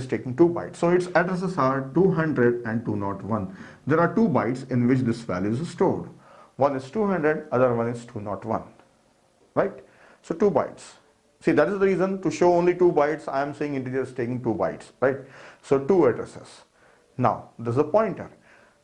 is taking 2 bytes. So its addresses are 200 and 201. There are 2 bytes in which this value is stored. One is 200, other one is 201. Right? So 2 bytes. See, that is the reason to show only 2 bytes, I am saying integer is taking 2 bytes, right? So 2 addresses. Now, this is a pointer.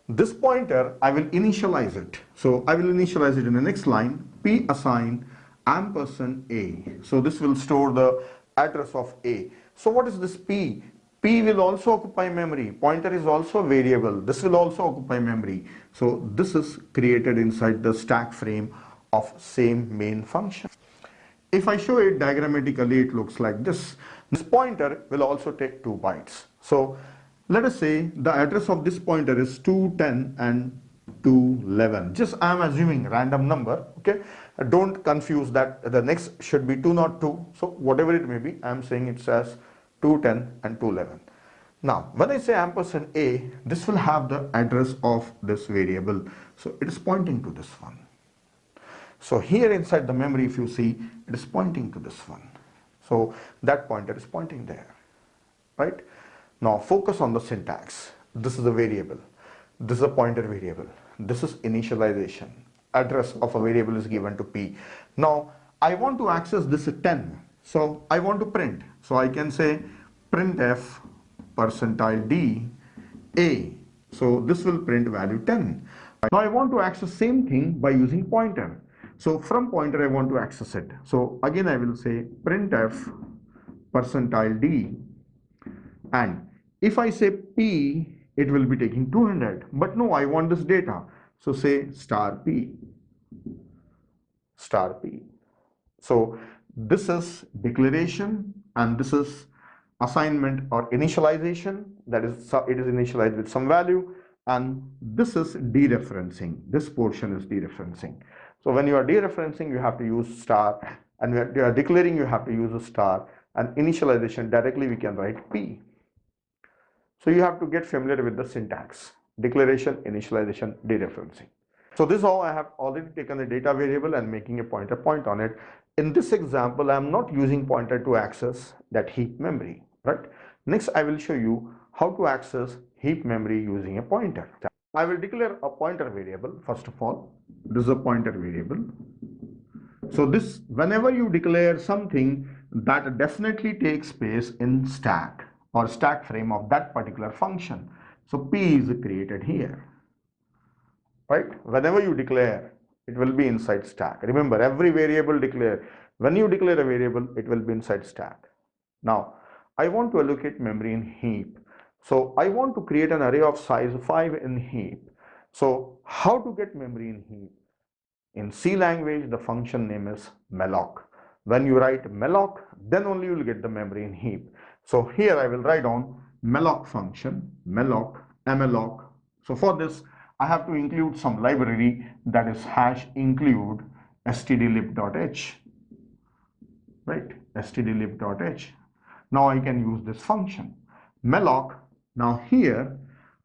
This pointer, I will initialize it. So I will initialize it in the next line, p assign ampersand a. So this will store the address of a. So what is this p? P will also occupy memory. Pointer is also a variable. This will also occupy memory. So this is created inside the stack frame of same main function. If I show it diagrammatically, it looks like this. This pointer will also take 2 bytes. So let us say the address of this pointer is 210 and 211. Just I am assuming random number. Okay, don't confuse that the next should be 202. So whatever it may be, I am saying it says 210 and 211. Now when I say ampersand a, this will have the address of this variable. So it is pointing to this one. So here inside the memory, if you see, it is pointing to this one. So that pointer is pointing there, right? Now focus on the syntax. This is a variable. This is a pointer variable. This is initialization. Address of a variable is given to p. Now I want to access this 10. So I want to print. So I can say printf %d a. So this will print value 10. Now I want to access same thing by using pointer. So from pointer I want to access it. So again I will say printf %d, and if I say p, it will be taking 200, but no, I want this data. So say star p. So this is declaration and this is assignment or initialization. That is, it is initialized with some value, and this is dereferencing. This portion is dereferencing. So when you are dereferencing, you have to use star, and when you are declaring, you have to use a star, and initialization directly we can write p. So you have to get familiar with the syntax: declaration, initialization, dereferencing. So this is how I have already taken the data variable and making a pointer point on it. In this example, I am not using pointer to access that heap memory, right? Next, I will show you how to access heap memory using a pointer. I will declare a pointer variable. First of all, this is a pointer variable. So this, whenever you declare something, that definitely takes place in stack or stack frame of that particular function. So p is created here, right? Whenever you declare, it will be inside stack. Remember, every variable declare. When you declare a variable, it will be inside stack. Now, I want to allocate memory in heap. So I want to create an array of size 5 in heap. So how to get memory in heap? In C language, the function name is malloc. When you write malloc, then only you will get the memory in heap. So here I will write down malloc function, malloc, malloc. So for this, I have to include some library, that is #include stdlib.h, right? stdlib.h. Now I can use this function malloc. Now here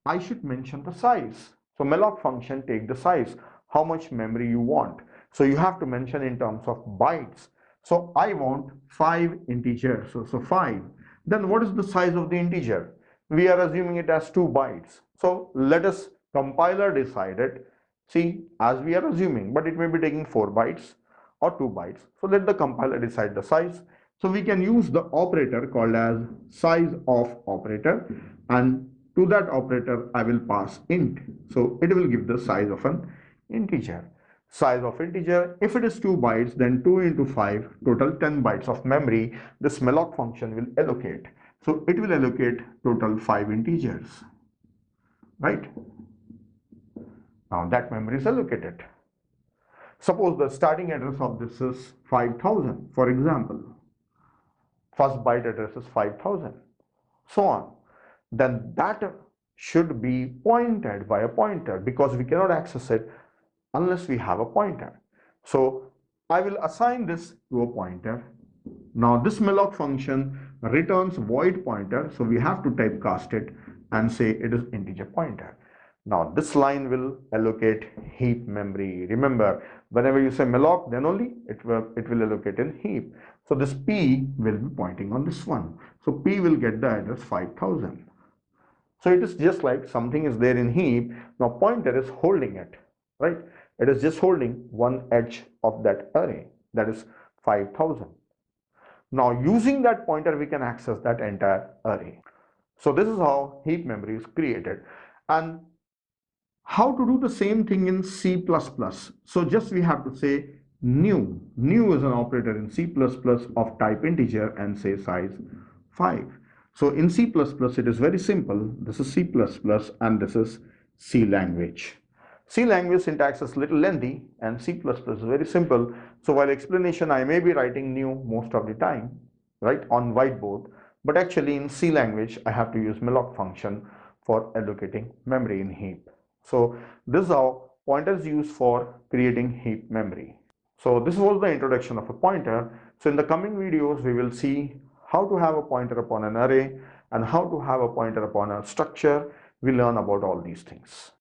I should mention the size. So malloc function take the size, how much memory you want. So you have to mention in terms of bytes. So I want 5 integers. So 5. Then what is the size of the integer? We are assuming it as 2 bytes. So let us compiler decide it. See, as we are assuming, but it may be taking 4 bytes or 2 bytes. So let the compiler decide the size. So we can use the operator called as size of operator, and to that operator I will pass int. So it will give the size of an integer. Size of integer, if it is 2 bytes, then 2 into 5, total 10 bytes of memory, this malloc function will allocate. So it will allocate total 5 integers, right? Now that memory is allocated. Suppose the starting address of this is 5000, for example. First byte address is 5000, so on. Then that should be pointed by a pointer, because we cannot access it unless we have a pointer. So I will assign this to a pointer. Now this malloc function returns void pointer, so we have to typecast it and say it is integer pointer. Now this line will allocate heap memory. Remember, whenever you say malloc, then only it will allocate in heap. So this P will be pointing on this one. So P will get the address 5000. So it is just like something is there in heap. Now pointer is holding it, right? It is just holding one edge of that array, that is 5000. Now using that pointer, we can access that entire array. So this is how heap memory is created. And how to do the same thing in C++? So just we have to say new. New is an operator in C++ of type integer and say size 5. So in C++ it is very simple. This is C++ and this is C language. C language syntax is little lengthy and C++ is very simple. So while explanation I may be writing new most of the time, right, on whiteboard, but actually in C language I have to use malloc function for allocating memory in heap. So this is how pointer is used for creating heap memory. So this was the introduction of a pointer. So in the coming videos, we will see how to have a pointer upon an array and how to have a pointer upon a structure. We learn about all these things.